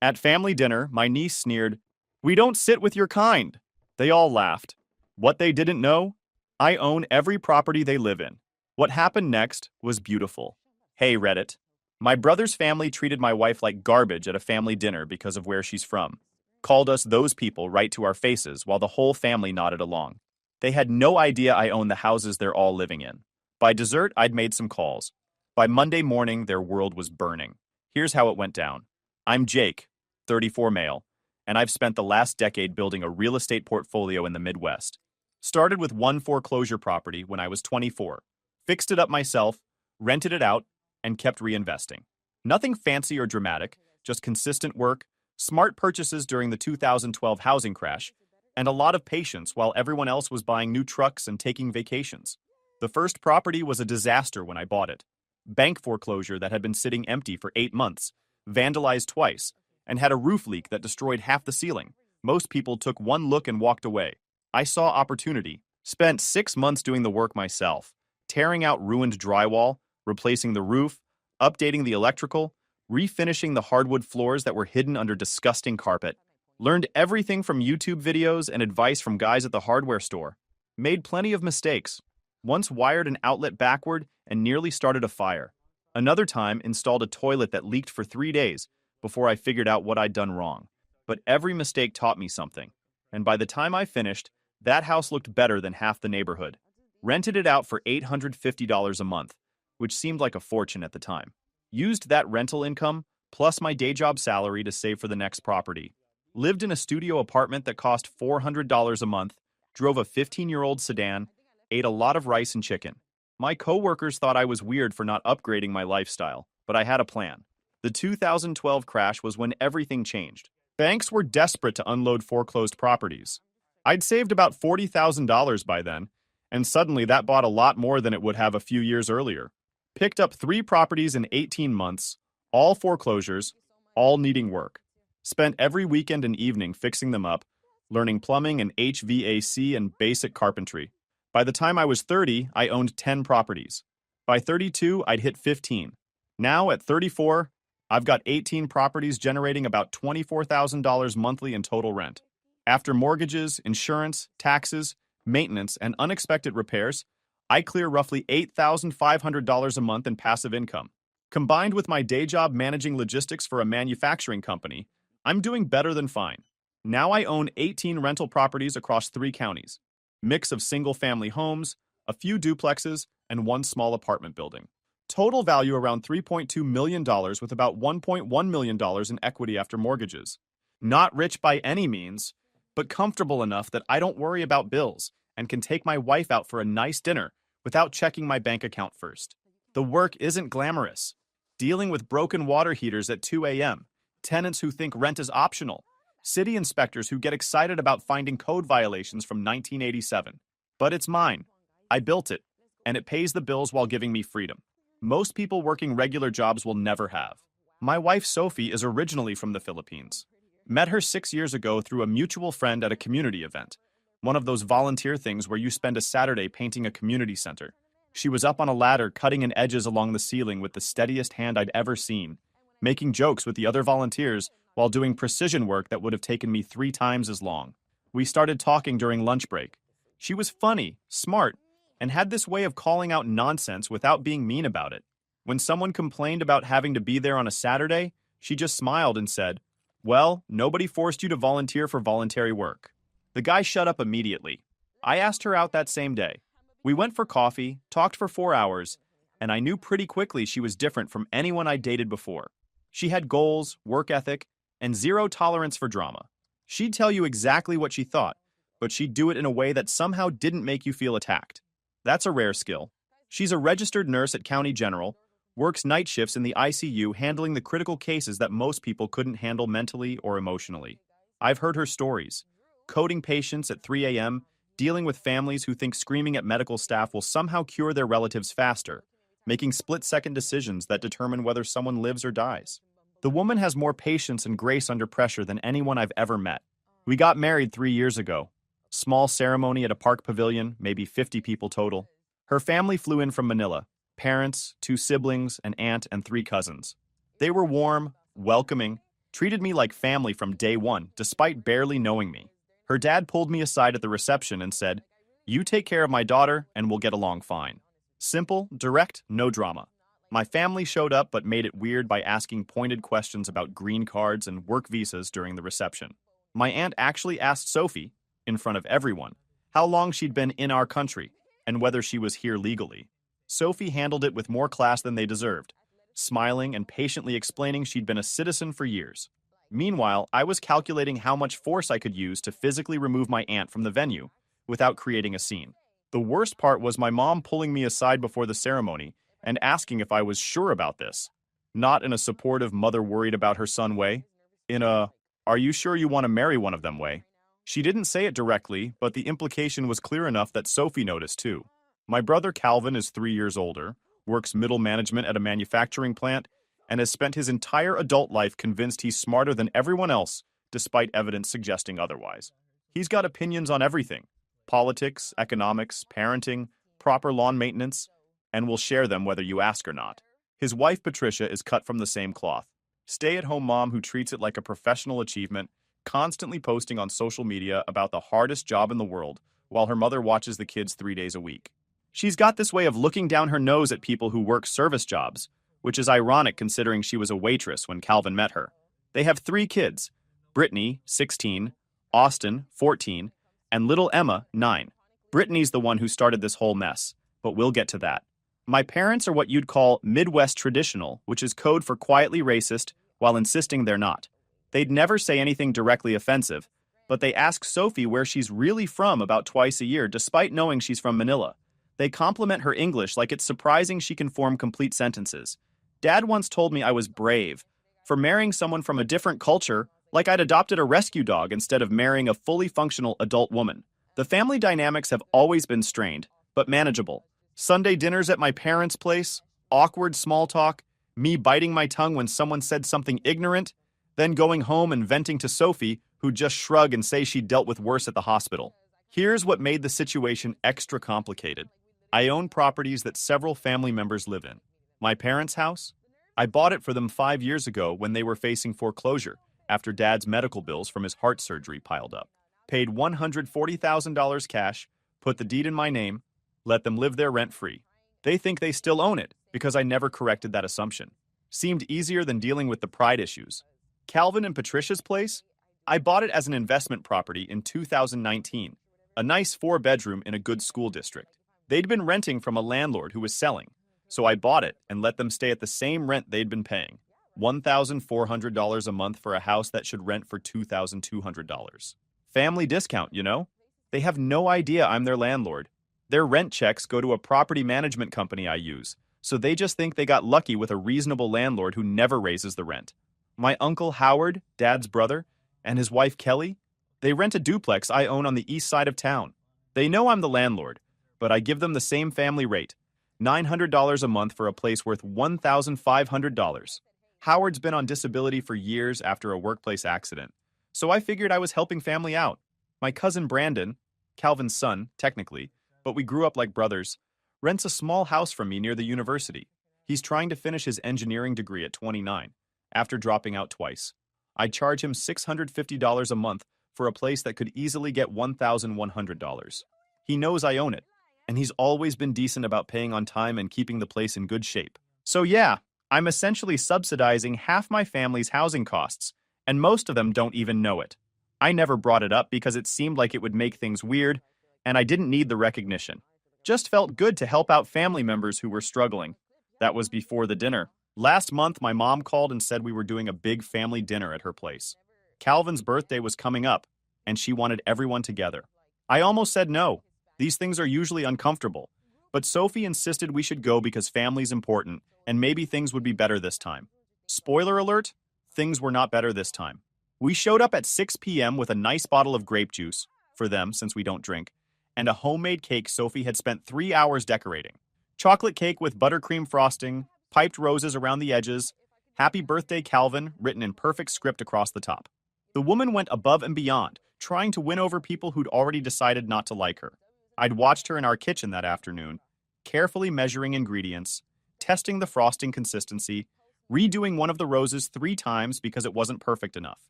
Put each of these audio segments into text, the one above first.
At family dinner, my niece sneered, "We don't sit with your kind." They all laughed. What they didn't know? I own every property they live in. What happened next was beautiful. Hey, Reddit. My brother's family treated my wife like garbage at a family dinner because of where she's from. Called us those people right to our faces while the whole family nodded along. They had no idea I owned the houses they're all living in. By dessert, I'd made some calls. By Monday morning, their world was burning. Here's how it went down. I'm Jake, 34 male, and I've spent the last decade building a real estate portfolio in the Midwest. Started with one foreclosure property when I was 24, fixed it up myself, rented it out, and kept reinvesting. Nothing fancy or dramatic, just consistent work, smart purchases during the 2012 housing crash, and a lot of patience while everyone else was buying new trucks and taking vacations. The first property was a disaster when I bought it. Bank foreclosure that had been sitting empty for 8 months, vandalized twice, and had a roof leak that destroyed half the ceiling. Most people took one look and walked away. I saw opportunity, spent 6 months doing the work myself, tearing out ruined drywall, replacing the roof, updating the electrical, refinishing the hardwood floors that were hidden under disgusting carpet. Learned everything from YouTube videos and advice from guys at the hardware store. Made plenty of mistakes. Once wired an outlet backward and nearly started a fire. Another time installed a toilet that leaked for 3 days before I figured out what I'd done wrong. But every mistake taught me something. And by the time I finished, that house looked better than half the neighborhood. Rented it out for $850 a month, which seemed like a fortune at the time. Used that rental income, plus my day job salary to save for the next property. Lived in a studio apartment that cost $400 a month, drove a 15-year-old sedan, ate a lot of rice and chicken. My coworkers thought I was weird for not upgrading my lifestyle, but I had a plan. The 2012 crash was when everything changed. Banks were desperate to unload foreclosed properties. I'd saved about $40,000 by then, and suddenly that bought a lot more than it would have a few years earlier. Picked up 3 properties in 18 months, all foreclosures, all needing work. Spent every weekend and evening fixing them up, learning plumbing and HVAC and basic carpentry. By the time I was 30, I owned 10 properties. By 32, I'd hit 15. Now, at 34, I've got 18 properties generating about $24,000 monthly in total rent. After mortgages, insurance, taxes, maintenance, and unexpected repairs, I clear roughly $8,500 a month in passive income. Combined with my day job managing logistics for a manufacturing company, I'm doing better than fine. Now I own 18 rental properties across 3 counties. Mix of single-family homes, a few duplexes, and 1 small apartment building. Total value around $3.2 million with about $1.1 million in equity after mortgages. Not rich by any means, but comfortable enough that I don't worry about bills and can take my wife out for a nice dinner without checking my bank account first. The work isn't glamorous. Dealing with broken water heaters at 2 a.m., tenants who think rent is optional, city inspectors who get excited about finding code violations from 1987. But it's mine. I built it, and it pays the bills while giving me freedom. Most people working regular jobs will never have. My wife Sophie is originally from the Philippines. Met her 6 years ago through a mutual friend at a community event, one of those volunteer things where you spend a Saturday painting a community center. She was up on a ladder cutting in edges along the ceiling with the steadiest hand I'd ever seen, making jokes with the other volunteers while doing precision work that would have taken me 3 times as long. We started talking during lunch break. She was funny, smart, and had this way of calling out nonsense without being mean about it. When someone complained about having to be there on a Saturday, she just smiled and said, "Well, nobody forced you to volunteer for voluntary work." The guy shut up immediately. I asked her out that same day. We went for coffee, talked for 4 hours, and I knew pretty quickly she was different from anyone I dated before. She had goals, work ethic, and zero tolerance for drama. She'd tell you exactly what she thought, but she'd do it in a way that somehow didn't make you feel attacked. That's a rare skill. She's a registered nurse at County General, works night shifts in the ICU handling the critical cases that most people couldn't handle mentally or emotionally. I've heard her stories. Coding patients at 3 a.m., dealing with families who think screaming at medical staff will somehow cure their relatives faster, making split-second decisions that determine whether someone lives or dies. The woman has more patience and grace under pressure than anyone I've ever met. We got married 3 years ago. Small ceremony at a park pavilion, maybe 50 people total. Her family flew in from Manila. Parents, 2 siblings, an aunt, and 3 cousins. They were warm, welcoming, Treated me like family from day one, despite barely knowing me. Her dad pulled me aside at the reception and said, "You take care of my daughter and we'll get along fine." Simple, direct, no drama. My family showed up but made it weird by asking pointed questions about green cards and work visas during the reception. My aunt actually asked Sophie, in front of everyone, how long she'd been in our country and whether she was here legally. Sophie handled it with more class than they deserved, smiling and patiently explaining she'd been a citizen for years. Meanwhile, I was calculating how much force I could use to physically remove my aunt from the venue without creating a scene. The worst part was my mom pulling me aside before the ceremony and asking if I was sure about this. Not in a supportive mother worried about her son way. In a, "Are you sure you want to marry one of them" way. She didn't say it directly, but the implication was clear enough that Sophie noticed too. My brother Calvin is 3 years older, works middle management at a manufacturing plant, and has spent his entire adult life convinced he's smarter than everyone else, despite evidence suggesting otherwise. He's got opinions on everything: politics, economics, parenting, proper lawn maintenance, and will share them whether you ask or not. His wife Patricia is cut from the same cloth. Stay-at-home mom who treats it like a professional achievement, constantly posting on social media about the hardest job in the world, while her mother watches the kids 3 days a week. She's got this way of looking down her nose at people who work service jobs, which is ironic considering she was a waitress when Calvin met her. They have 3 kids: Brittany, 16, Austin, 14, and little Emma, 9. Brittany's the one who started this whole mess, but we'll get to that. My parents are what you'd call Midwest traditional, which is code for quietly racist while insisting they're not. They'd never say anything directly offensive, but they ask Sophie where she's really from about twice a year despite knowing she's from Manila. They compliment her English like it's surprising she can form complete sentences. Dad once told me I was brave for marrying someone from a different culture, like I'd adopted a rescue dog instead of marrying a fully functional adult woman. The family dynamics have always been strained, but manageable. Sunday dinners at my parents' place, awkward small talk, me biting my tongue when someone said something ignorant, then going home and venting to Sophie, who'd just shrug and say she'd dealt with worse at the hospital. Here's what made the situation extra complicated. I own properties that several family members live in. My parents' house? I bought it for them 5 years ago when they were facing foreclosure after Dad's medical bills from his heart surgery piled up. Paid $140,000 cash, put the deed in my name, let them live there rent-free. They think they still own it because I never corrected that assumption. Seemed easier than dealing with the pride issues. Calvin and Patricia's place? I bought it as an investment property in 2019. A nice 4-bedroom in a good school district. They'd been renting from a landlord who was selling, so I bought it and let them stay at the same rent they'd been paying. $1,400 a month for a house that should rent for $2,200. Family discount, you know? They have no idea I'm their landlord. Their rent checks go to a property management company I use, so they just think they got lucky with a reasonable landlord who never raises the rent. My uncle Howard, Dad's brother, and his wife Kelly, they rent a duplex I own on the east side of town. They know I'm the landlord, but I give them the same family rate, $900 a month for a place worth $1,500. Howard's been on disability for years after a workplace accident, so I figured I was helping family out. My cousin Brandon, Calvin's son, technically, but we grew up like brothers, rents a small house from me near the university. He's trying to finish his engineering degree at 29, after dropping out twice. I charge him $650 a month for a place that could easily get $1,100. He knows I own it, and he's always been decent about paying on time and keeping the place in good shape. So yeah, I'm essentially subsidizing half my family's housing costs, and most of them don't even know it. I never brought it up because it seemed like it would make things weird, and I didn't need the recognition. Just felt good to help out family members who were struggling. That was before the dinner. Last month, my mom called and said we were doing a big family dinner at her place. Calvin's birthday was coming up, and she wanted everyone together. I almost said no. These things are usually uncomfortable. But Sophie insisted we should go because family's important, and maybe things would be better this time. Spoiler alert, things were not better this time. We showed up at 6 p.m. with a nice bottle of grape juice, for them since we don't drink, and a homemade cake Sophie had spent 3 hours decorating. Chocolate cake with buttercream frosting, piped roses around the edges, "Happy Birthday, Calvin," written in perfect script across the top. The woman went above and beyond, trying to win over people who'd already decided not to like her. I'd watched her in our kitchen that afternoon, carefully measuring ingredients, testing the frosting consistency, redoing one of the roses 3 times because it wasn't perfect enough.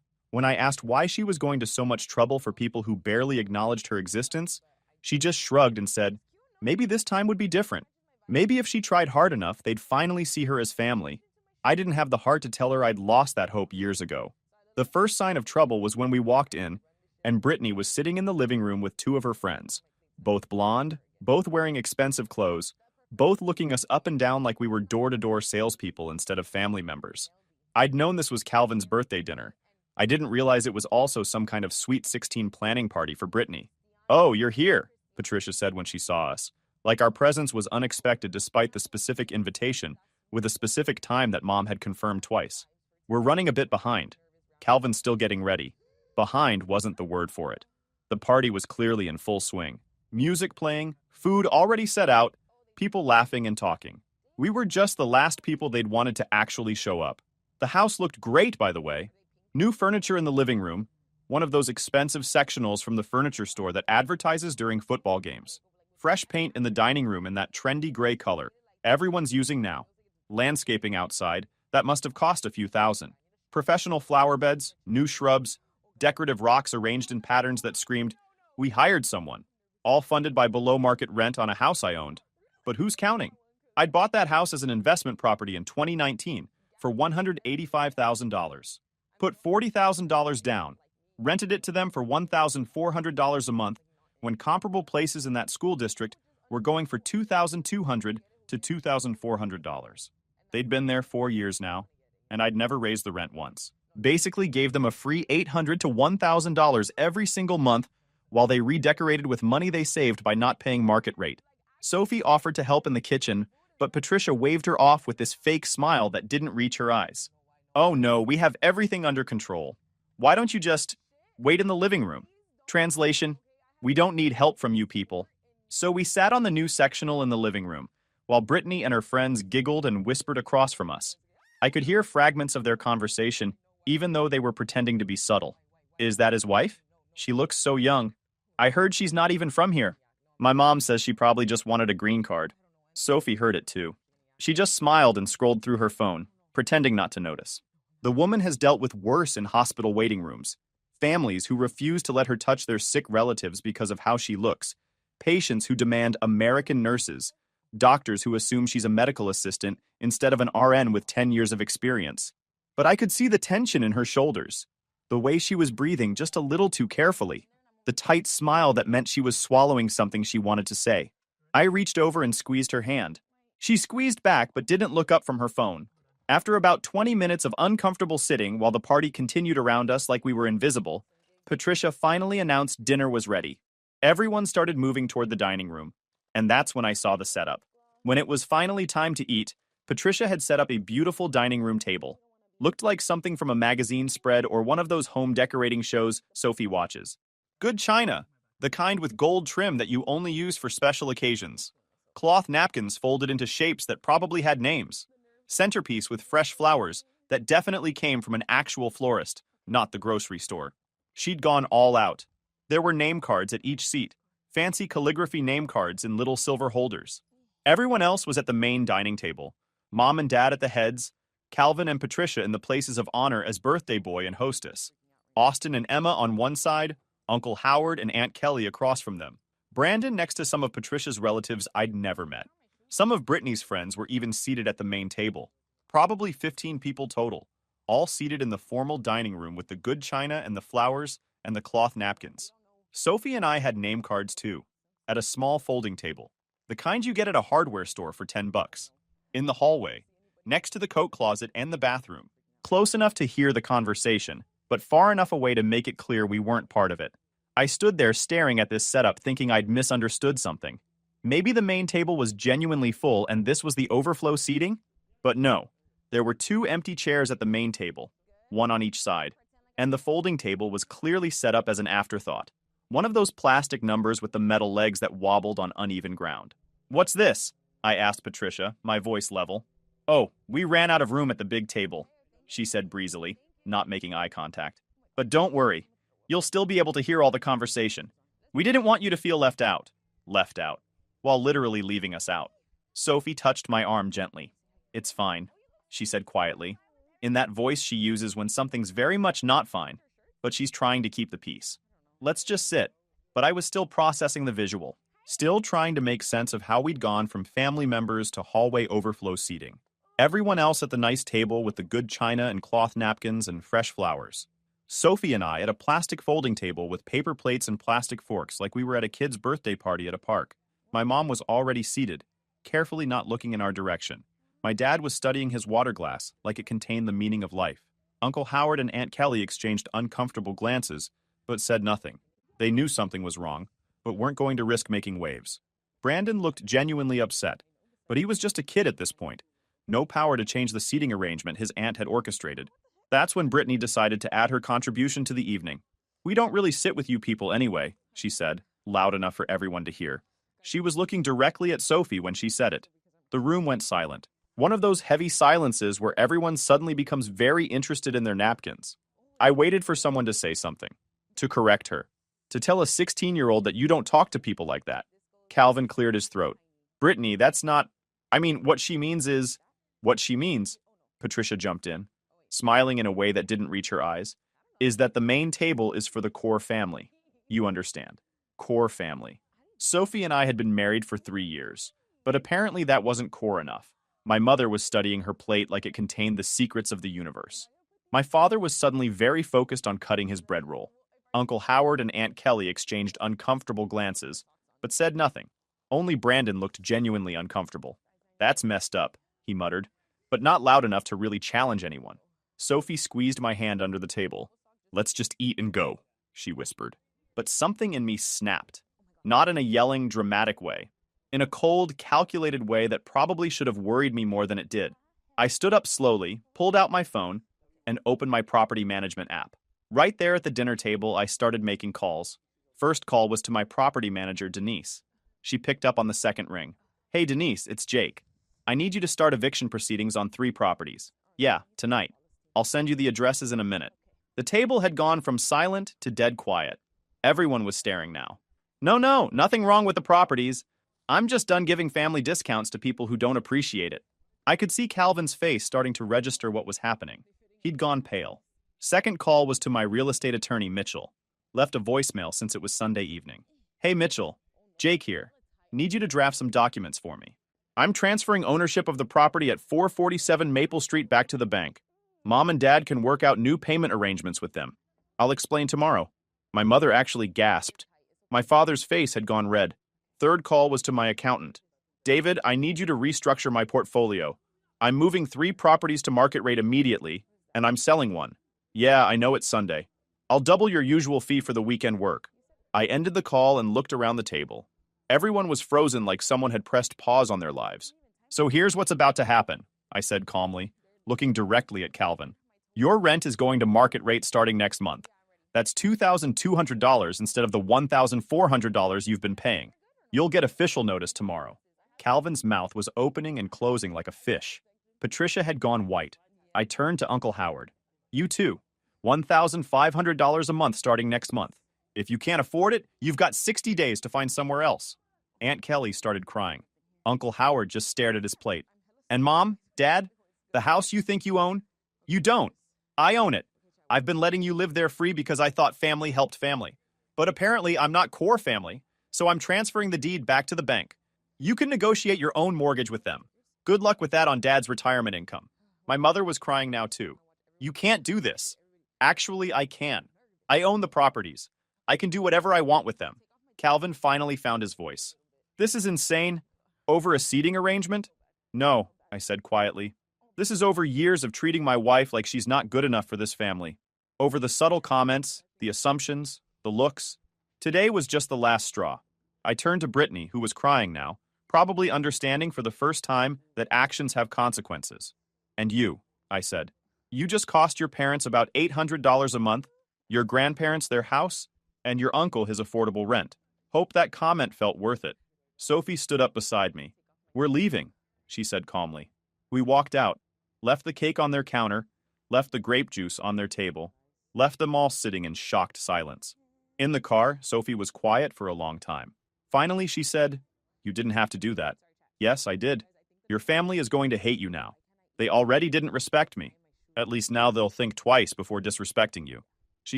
When I asked why she was going to so much trouble for people who barely acknowledged her existence, she just shrugged and said, maybe this time would be different. Maybe if she tried hard enough, they'd finally see her as family. I didn't have the heart to tell her I'd lost that hope years ago. The first sign of trouble was when we walked in, and Brittany was sitting in the living room with 2 of her friends, both blonde, both wearing expensive clothes, both looking us up and down like we were door-to-door salespeople instead of family members. I'd known this was Calvin's birthday dinner. I didn't realize it was also some kind of Sweet 16 planning party for Brittany. "Oh, you're here," Patricia said when she saw us. Like our presence was unexpected despite the specific invitation, with a specific time that Mom had confirmed twice. "We're running a bit behind. Calvin's still getting ready." Behind wasn't the word for it. The party was clearly in full swing. Music playing, food already set out, people laughing and talking. We were just the last people they'd wanted to actually show up. The house looked great, by the way. New furniture in the living room, one of those expensive sectionals from the furniture store that advertises during football games. Fresh paint in the dining room in that trendy gray color everyone's using now. Landscaping outside, that must have cost a few thousand. Professional flower beds, new shrubs, decorative rocks arranged in patterns that screamed, "We hired someone." All funded by below-market rent on a house I owned. But who's counting? I'd bought that house as an investment property in 2019 for $185,000. Put $40,000 down, rented it to them for $1,400 a month when comparable places in that school district were going for $2,200 to $2,400. They'd been there 4 years now, and I'd never raised the rent once. Basically gave them a free $800 to $1,000 every single month while they redecorated with money they saved by not paying market rate. Sophie offered to help in the kitchen, but Patricia waved her off with this fake smile that didn't reach her eyes. "Oh no, we have everything under control. Why don't you just wait in the living room?" Translation: we don't need help from you people. So we sat on the new sectional in the living room, while Brittany and her friends giggled and whispered across from us. I could hear fragments of their conversation, even though they were pretending to be subtle. "Is that his wife? She looks so young. I heard she's not even from here. My mom says she probably just wanted a green card." Sophie heard it too. She just smiled and scrolled through her phone, pretending not to notice. The woman has dealt with worse in hospital waiting rooms. Families who refuse to let her touch their sick relatives because of how she looks. Patients who demand American nurses. Doctors who assume she's a medical assistant instead of an RN with 10 years of experience. But I could see the tension in her shoulders. The way she was breathing just a little too carefully. The tight smile that meant she was swallowing something she wanted to say. I reached over and squeezed her hand. She squeezed back but didn't look up from her phone. After about 20 minutes of uncomfortable sitting while the party continued around us like we were invisible, Patricia finally announced dinner was ready. Everyone started moving toward the dining room, and that's when I saw the setup. When it was finally time to eat, Patricia had set up a beautiful dining room table. Looked like something from a magazine spread or one of those home decorating shows Sophie watches. Good china, the kind with gold trim that you only use for special occasions. Cloth napkins folded into shapes that probably had names. Centerpiece with fresh flowers that definitely came from an actual florist, not the grocery store. She'd gone all out. There were name cards at each seat, fancy calligraphy name cards in little silver holders. Everyone else was at the main dining table. Mom and Dad at the heads, Calvin and Patricia in the places of honor as birthday boy and hostess. Austin and Emma on one side, Uncle Howard and Aunt Kelly across from them. Brandon next to some of Patricia's relatives I'd never met. Some of Brittany's friends were even seated at the main table. Probably 15 people total, all seated in the formal dining room with the good china and the flowers and the cloth napkins. Sophie and I had name cards too, at a small folding table, the kind you get at a hardware store for $10. In the hallway, next to the coat closet and the bathroom, close enough to hear the conversation, but far enough away to make it clear we weren't part of it. I stood there staring at this setup thinking I'd misunderstood something. Maybe the main table was genuinely full and this was the overflow seating? But no, there were 2 empty chairs at the main table, one on each side, and the folding table was clearly set up as an afterthought. One of those plastic numbers with the metal legs that wobbled on uneven ground. "What's this?" I asked Patricia, my voice level. "Oh, we ran out of room at the big table," she said breezily, not making eye contact. "But don't worry, you'll still be able to hear all the conversation. We didn't want you to feel left out." Left out, while literally leaving us out. Sophie touched my arm gently. "It's fine. she said quietly, in that voice she uses when something's very much not fine, but she's trying to keep the peace. Let's just sit. But I was still processing the visual, still trying to make sense of how we'd gone from family members to hallway overflow seating. Everyone else at the nice table with the good china and cloth napkins and fresh flowers. Sophie and I at a plastic folding table with paper plates and plastic forks like we were at a kid's birthday party at a park. My mom was already seated, carefully not looking in our direction. My dad was studying his water glass like it contained the meaning of life. Uncle Howard and Aunt Kelly exchanged uncomfortable glances, but said nothing. They knew something was wrong, but weren't going to risk making waves. Brandon looked genuinely upset, but he was just a kid at this point. No power to change the seating arrangement his aunt had orchestrated. That's when Brittany decided to add her contribution to the evening. "We don't really sit with you people anyway," she said, loud enough for everyone to hear. She was looking directly at Sophie when she said it. The room went silent. One of those heavy silences where everyone suddenly becomes very interested in their napkins. I waited for someone to say something, to correct her, to tell a 16-year-old that you don't talk to people like that. Calvin cleared his throat. "Brittany, that's not... what she means is..." "What she means," Patricia jumped in, smiling in a way that didn't reach her eyes, "is that the main table is for the core family. You understand. Core family." Sophie and I had been married for 3 years, but apparently that wasn't core enough. My mother was studying her plate like it contained the secrets of the universe. My father was suddenly very focused on cutting his bread roll. Uncle Howard and Aunt Kelly exchanged uncomfortable glances, but said nothing. Only Brandon looked genuinely uncomfortable. "That's messed up," he muttered, but not loud enough to really challenge anyone. Sophie squeezed my hand under the table. "Let's just eat and go," she whispered. But something in me snapped. Not in a yelling, dramatic way. In a cold, calculated way that probably should have worried me more than it did. I stood up slowly, pulled out my phone, and opened my property management app. Right there at the dinner table, I started making calls. First call was to my property manager, Denise. She picked up on the second ring. "Hey, Denise, it's Jake. I need you to start eviction proceedings on 3 properties. Yeah, tonight. I'll send you the addresses in a minute." The table had gone from silent to dead quiet. Everyone was staring now. No, nothing wrong with the properties. I'm just done giving family discounts to people who don't appreciate it." I could see Calvin's face starting to register what was happening. He'd gone pale. Second call was to my real estate attorney, Mitchell. Left a voicemail since it was Sunday evening. "Hey, Mitchell. Jake here. Need you to draft some documents for me. I'm transferring ownership of the property at 447 Maple Street back to the bank. Mom and Dad can work out new payment arrangements with them. I'll explain tomorrow." My mother actually gasped. My father's face had gone red. Third call was to my accountant. "David, I need you to restructure my portfolio. I'm moving 3 properties to market rate immediately, and I'm selling one. Yeah, I know it's Sunday. I'll double your usual fee for the weekend work." I ended the call and looked around the table. Everyone was frozen like someone had pressed pause on their lives. "So here's what's about to happen," I said calmly, looking directly at Calvin. "Your rent is going to market rate starting next month. That's $2,200 instead of the $1,400 you've been paying. You'll get official notice tomorrow." Calvin's mouth was opening and closing like a fish. Patricia had gone white. I turned to Uncle Howard. "You too. $1,500 a month starting next month. If you can't afford it, you've got 60 days to find somewhere else." Aunt Kelly started crying. Uncle Howard just stared at his plate. "And Mom, Dad, the house you think you own? You don't. I own it. I've been letting you live there free because I thought family helped family. But apparently I'm not core family, so I'm transferring the deed back to the bank. You can negotiate your own mortgage with them. Good luck with that on Dad's retirement income." My mother was crying now too. "You can't do this." "Actually, I can. I own the properties. I can do whatever I want with them." Calvin finally found his voice. "This is insane. Over a seating arrangement?" "No," I said quietly. "This is over years of treating my wife like she's not good enough for this family. Over the subtle comments, the assumptions, the looks. Today was just the last straw." I turned to Brittany, who was crying now, probably understanding for the first time that actions have consequences. "And you," I said. "You just cost your parents about $800 a month, your grandparents their house, and your uncle his affordable rent. Hope that comment felt worth it." Sophie stood up beside me. "We're leaving," she said calmly. We walked out, left the cake on their counter, left the grape juice on their table, left them all sitting in shocked silence. In the car, Sophie was quiet for a long time. Finally, she said, "You didn't have to do that." "Yes, I did. Your family is going to hate you now." They already didn't respect me. At least now they'll think twice before disrespecting you. She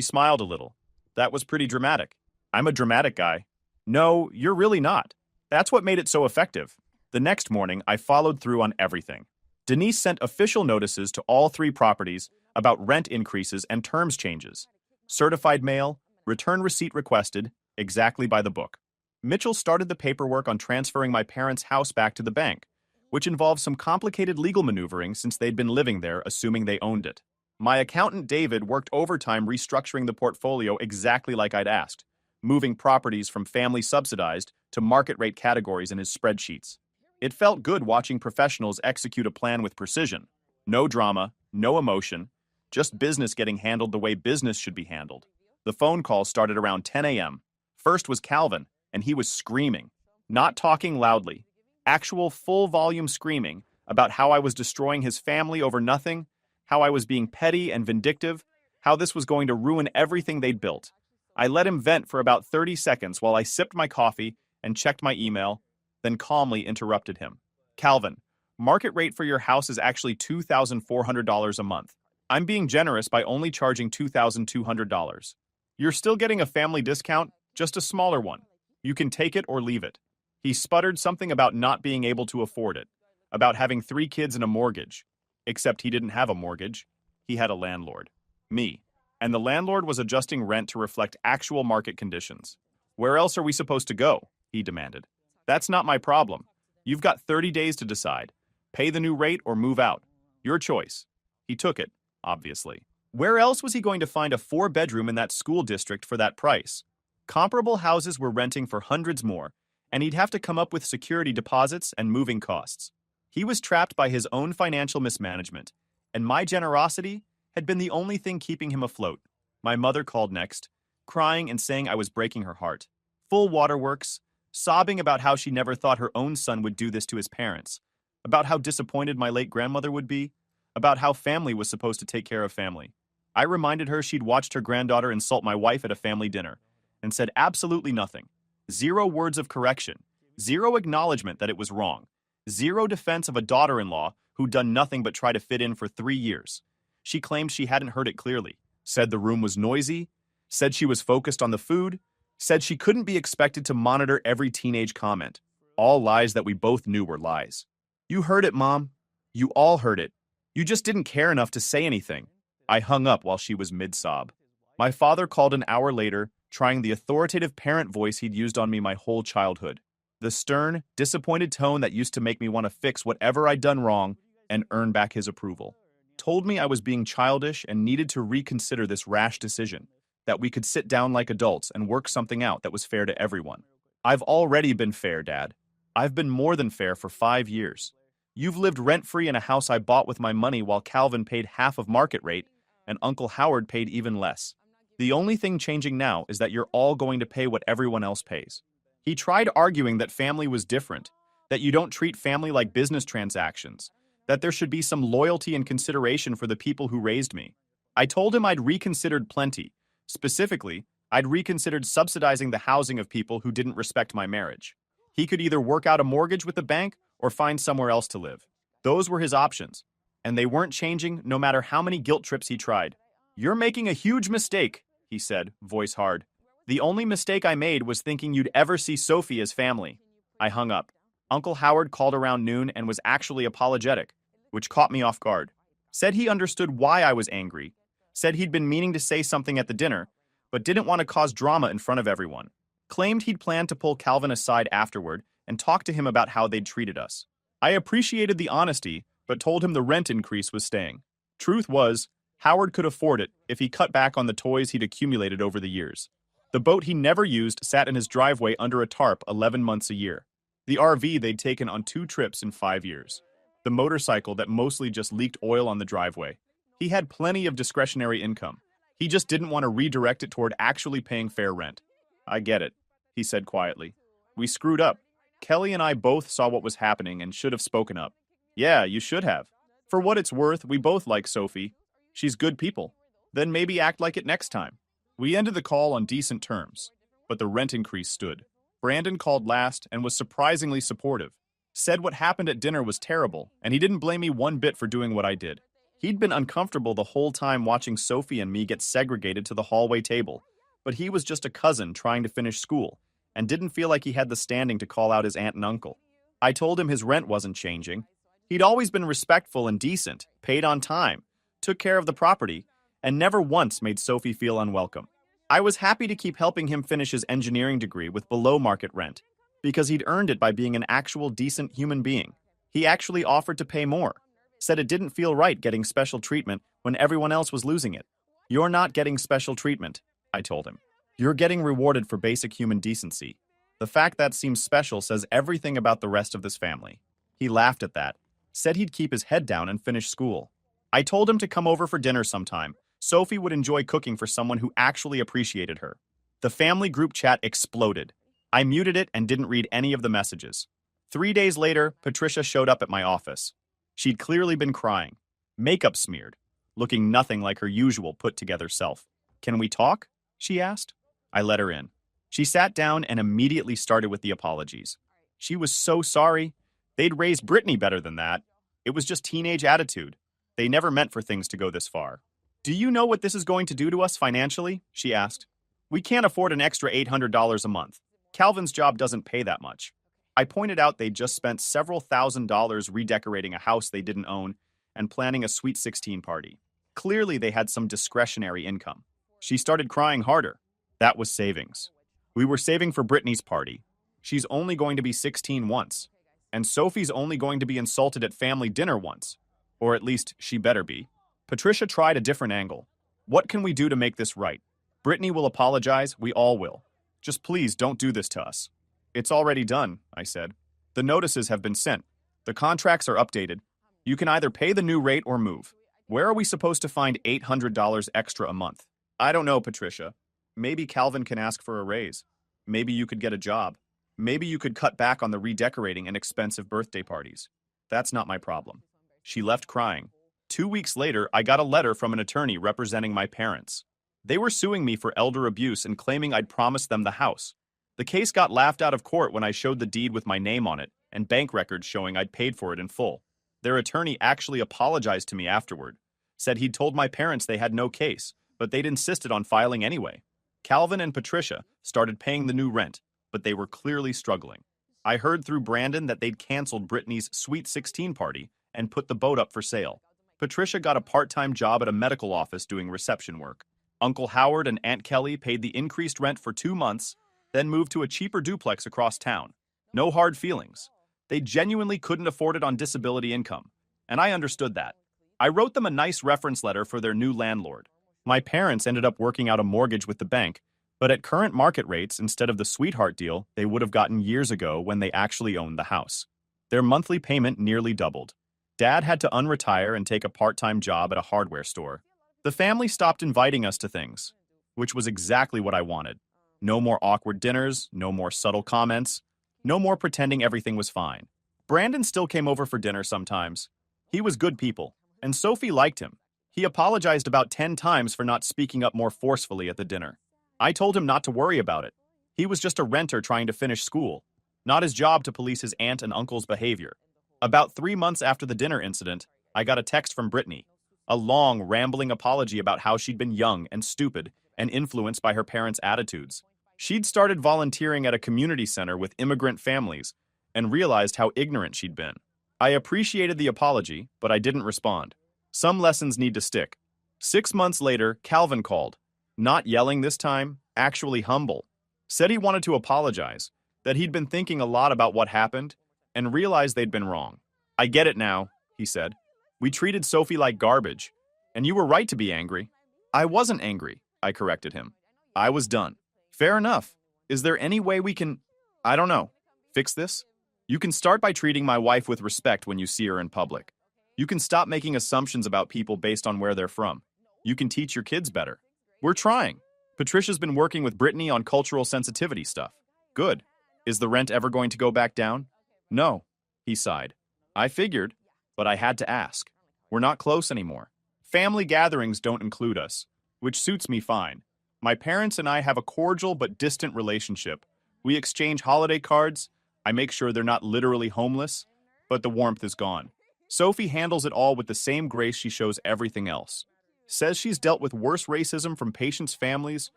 smiled a little. That was pretty dramatic. I'm a dramatic guy. No, you're really not. That's what made it so effective. The next morning, I followed through on everything. Denise sent official notices to all 3 properties about rent increases and terms changes. Certified mail, return receipt requested, exactly by the book. Mitchell started the paperwork on transferring my parents' house back to the bank, which involved some complicated legal maneuvering since they'd been living there, assuming they owned it. My accountant David worked overtime restructuring the portfolio exactly like I'd asked, moving properties from family subsidized to market rate categories in his spreadsheets. It felt good watching professionals execute a plan with precision. No drama, no emotion, just business getting handled the way business should be handled. The phone call started around 10 a.m. First was Calvin, and he was screaming. Not talking loudly. Actual full-volume screaming about how I was destroying his family over nothing, how I was being petty and vindictive, how this was going to ruin everything they'd built. I let him vent for about 30 seconds while I sipped my coffee and checked my email, then calmly interrupted him. Calvin, market rate for your house is actually $2,400 a month. I'm being generous by only charging $2,200. You're still getting a family discount, just a smaller one. You can take it or leave it. He sputtered something about not being able to afford it, about having 3 kids and a mortgage. Except he didn't have a mortgage. He had a landlord. Me. And the landlord was adjusting rent to reflect actual market conditions. Where else are we supposed to go? He demanded. That's not my problem. You've got 30 days to decide. Pay the new rate or move out. Your choice. He took it, obviously. Where else was he going to find a 4-bedroom in that school district for that price? Comparable houses were renting for hundreds more, and he'd have to come up with security deposits and moving costs. He was trapped by his own financial mismanagement, and my generosity had been the only thing keeping him afloat. My mother called next, crying and saying I was breaking her heart. Full waterworks, sobbing about how she never thought her own son would do this to his parents, about how disappointed my late grandmother would be, about how family was supposed to take care of family. I reminded her she'd watched her granddaughter insult my wife at a family dinner, and said absolutely nothing. 0 words of correction, 0 acknowledgement that it was wrong, 0 defense of a daughter-in-law who'd done nothing but try to fit in for 3 years. She claimed she hadn't heard it clearly, said the room was noisy, said she was focused on the food, said she couldn't be expected to monitor every teenage comment. All lies that we both knew were lies. You heard it, Mom. You all heard it. You just didn't care enough to say anything. I hung up while she was mid-sob. My father called an hour later, trying the authoritative parent voice he'd used on me my whole childhood. The stern, disappointed tone that used to make me want to fix whatever I'd done wrong and earn back his approval. Told me I was being childish and needed to reconsider this rash decision, that we could sit down like adults and work something out that was fair to everyone. I've already been fair, Dad. I've been more than fair for 5 years. You've lived rent-free in a house I bought with my money while Calvin paid half of market rate and Uncle Howard paid even less. The only thing changing now is that you're all going to pay what everyone else pays. He tried arguing that family was different, that you don't treat family like business transactions, that there should be some loyalty and consideration for the people who raised me. I told him I'd reconsidered plenty. Specifically, I'd reconsidered subsidizing the housing of people who didn't respect my marriage. He could either work out a mortgage with the bank or find somewhere else to live. Those were his options, and they weren't changing no matter how many guilt trips he tried. You're making a huge mistake, he said, voice hard. The only mistake I made was thinking you'd ever see Sophie as family. I hung up. Uncle Howard called around noon and was actually apologetic, which caught me off guard. Said he understood why I was angry. Said he'd been meaning to say something at the dinner, but didn't want to cause drama in front of everyone. Claimed he'd planned to pull Calvin aside afterward and talk to him about how they'd treated us. I appreciated the honesty, but told him the rent increase was staying. Truth was, Howard could afford it if he cut back on the toys he'd accumulated over the years. The boat he never used sat in his driveway under a tarp 11 months a year. The RV they'd taken on 2 trips in 5 years. The motorcycle that mostly just leaked oil on the driveway. He had plenty of discretionary income. He just didn't want to redirect it toward actually paying fair rent. I get it, he said quietly. We screwed up. Kelly and I both saw what was happening and should have spoken up. Yeah, you should have. For what it's worth, we both like Sophie. She's good people. Then maybe act like it next time. We ended the call on decent terms, but the rent increase stood. Brandon called last and was surprisingly supportive. Said what happened at dinner was terrible, and he didn't blame me one bit for doing what I did. He'd been uncomfortable the whole time watching Sophie and me get segregated to the hallway table, but he was just a cousin trying to finish school, and didn't feel like he had the standing to call out his aunt and uncle. I told him his rent wasn't changing. He'd always been respectful and decent, paid on time, took care of the property, and never once made Sophie feel unwelcome. I was happy to keep helping him finish his engineering degree with below-market rent, because he'd earned it by being an actual decent human being. He actually offered to pay more, said it didn't feel right getting special treatment when everyone else was losing it. You're not getting special treatment, I told him. You're getting rewarded for basic human decency. The fact that seems special says everything about the rest of this family. He laughed at that, said he'd keep his head down and finish school. I told him to come over for dinner sometime. Sophie would enjoy cooking for someone who actually appreciated her. The family group chat exploded. I muted it and didn't read any of the messages. 3 days later, Patricia showed up at my office. She'd clearly been crying, makeup smeared, looking nothing like her usual put-together self. "Can we talk?" she asked. I let her in. She sat down and immediately started with the apologies. She was so sorry. They'd raised Brittany better than that. It was just teenage attitude. They never meant for things to go this far. "Do you know what this is going to do to us financially?" she asked. "We can't afford an extra $800 a month. Calvin's job doesn't pay that much." I pointed out they'd just spent several $1,000s redecorating a house they didn't own and planning a Sweet 16 party. Clearly, they had some discretionary income. She started crying harder. That was savings. We were saving for Brittany's party. She's only going to be 16 once. And Sophie's only going to be insulted at family dinner once. Or at least, she better be. Patricia tried a different angle. "What can we do to make this right? Brittany will apologize, we all will. Just please don't do this to us." "It's already done," I said. "The notices have been sent. The contracts are updated. You can either pay the new rate or move. Where are we supposed to find $800 extra a month?" "I don't know, Patricia. Maybe Calvin can ask for a raise. Maybe you could get a job. Maybe you could cut back on the redecorating and expensive birthday parties. That's not my problem." She left crying. 2 weeks later, I got a letter from an attorney representing my parents. They were suing me for elder abuse and claiming I'd promised them the house. The case got laughed out of court when I showed the deed with my name on it and bank records showing I'd paid for it in full. Their attorney actually apologized to me afterward, said he'd told my parents they had no case, but they'd insisted on filing anyway. Calvin and Patricia started paying the new rent, but they were clearly struggling. I heard through Brandon that they'd canceled Brittany's Sweet 16 party and put the boat up for sale. Patricia got a part-time job at a medical office doing reception work. Uncle Howard and Aunt Kelly paid the increased rent for 2 months, then moved to a cheaper duplex across town. No hard feelings. They genuinely couldn't afford it on disability income, and I understood that. I wrote them a nice reference letter for their new landlord. My parents ended up working out a mortgage with the bank, but at current market rates, instead of the sweetheart deal they would have gotten years ago when they actually owned the house. Their monthly payment nearly doubled. Dad had to unretire and take a part-time job at a hardware store. The family stopped inviting us to things, which was exactly what I wanted. No more awkward dinners, no more subtle comments, no more pretending everything was fine. Brandon still came over for dinner sometimes. He was good people, and Sophie liked him. He apologized about 10 times for not speaking up more forcefully at the dinner. I told him not to worry about it. He was just a renter trying to finish school, not his job to police his aunt and uncle's behavior. About 3 months after the dinner incident, I got a text from Brittany, a long, rambling apology about how she'd been young and stupid and influenced by her parents' attitudes. She'd started volunteering at a community center with immigrant families and realized how ignorant she'd been. I appreciated the apology, but I didn't respond. Some lessons need to stick. 6 months later, Calvin called. Not yelling this time, actually humble. Said he wanted to apologize, that he'd been thinking a lot about what happened, and realized they'd been wrong. "I get it now," he said. "We treated Sophie like garbage, and you were right to be angry." "I wasn't angry," I corrected him. "I was done." "Fair enough. Is there any way we can, I don't know, fix this? You can start by treating my wife with respect when you see her in public. You can stop making assumptions about people based on where they're from. You can teach your kids better. We're trying. Patricia's been working with Brittany on cultural sensitivity stuff. Good. Is the rent ever going to go back down?" "No," he sighed. "I figured, but I had to ask. We're not close anymore. Family gatherings don't include us, which suits me fine. My parents and I have a cordial but distant relationship. We exchange holiday cards, I make sure they're not literally homeless, but the warmth is gone. Sophie handles it all with the same grace she shows everything else. Says she's dealt with worse racism from patients' families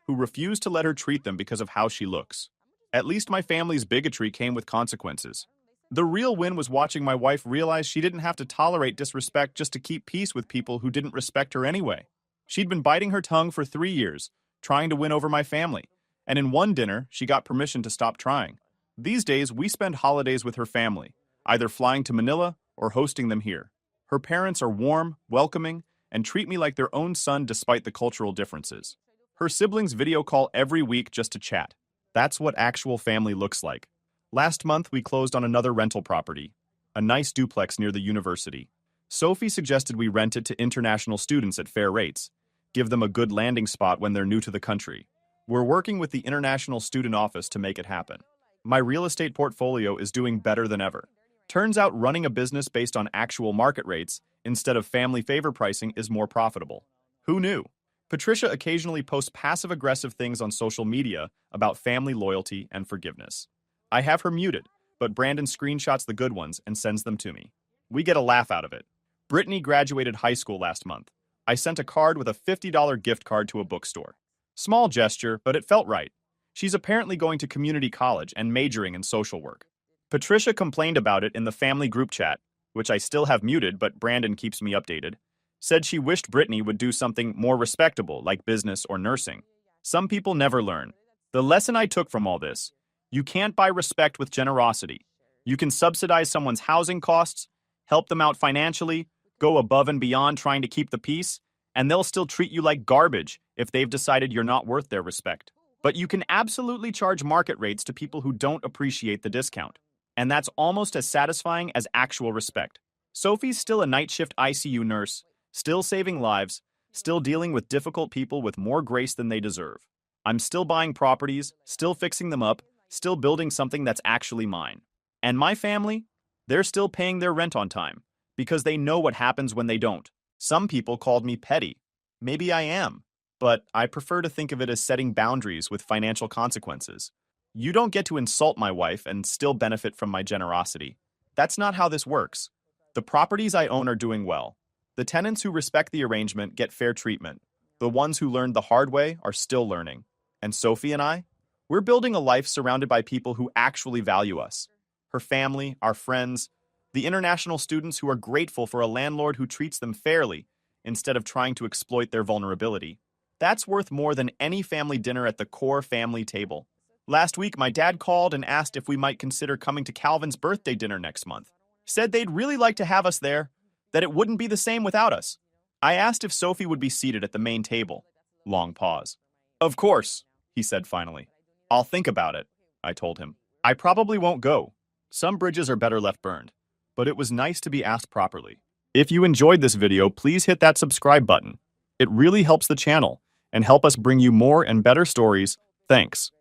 who refuse to let her treat them because of how she looks. At least my family's bigotry came with consequences. The real win was watching my wife realize she didn't have to tolerate disrespect just to keep peace with people who didn't respect her anyway. She'd been biting her tongue for 3 years, trying to win over my family, and in one dinner, she got permission to stop trying. These days, we spend holidays with her family, either flying to Manila or hosting them here. Her parents are warm, welcoming, and treat me like their own son despite the cultural differences. Her siblings video call every week just to chat. That's what actual family looks like. Last month, we closed on another rental property, a nice duplex near the university. Sophie suggested we rent it to international students at fair rates, give them a good landing spot when they're new to the country. We're working with the International Student Office to make it happen. My real estate portfolio is doing better than ever. Turns out running a business based on actual market rates instead of family favor pricing is more profitable. Who knew? Patricia occasionally posts passive-aggressive things on social media about family loyalty and forgiveness. I have her muted, but Brandon screenshots the good ones and sends them to me. We get a laugh out of it. Brittany graduated high school last month. I sent a card with a $50 gift card to a bookstore. Small gesture, but it felt right. She's apparently going to community college and majoring in social work. Patricia complained about it in the family group chat, which I still have muted but Brandon keeps me updated. Said she wished Brittany would do something more respectable like business or nursing. Some people never learn. The lesson I took from all this: you can't buy respect with generosity. You can subsidize someone's housing costs, help them out financially, go above and beyond trying to keep the peace, and they'll still treat you like garbage if they've decided you're not worth their respect. But you can absolutely charge market rates to people who don't appreciate the discount. And that's almost as satisfying as actual respect. Sophie's still a night shift ICU nurse, still saving lives, still dealing with difficult people with more grace than they deserve. I'm still buying properties, still fixing them up, still building something that's actually mine. And my family? They're still paying their rent on time, because they know what happens when they don't. Some people called me petty. Maybe I am, but I prefer to think of it as setting boundaries with financial consequences. You don't get to insult my wife and still benefit from my generosity. That's not how this works. The properties I own are doing well. The tenants who respect the arrangement get fair treatment. The ones who learned the hard way are still learning. And Sophie and I? We're building a life surrounded by people who actually value us. Her family, our friends, the international students who are grateful for a landlord who treats them fairly instead of trying to exploit their vulnerability. That's worth more than any family dinner at the core family table. Last week, my dad called and asked if we might consider coming to Calvin's birthday dinner next month. Said they'd really like to have us there, that it wouldn't be the same without us. I asked if Sophie would be seated at the main table. Long pause. Of course, he said finally. I'll think about it, I told him. I probably won't go. Some bridges are better left burned. But it was nice to be asked properly. If you enjoyed this video, please hit that subscribe button. It really helps the channel and help us bring you more and better stories. Thanks.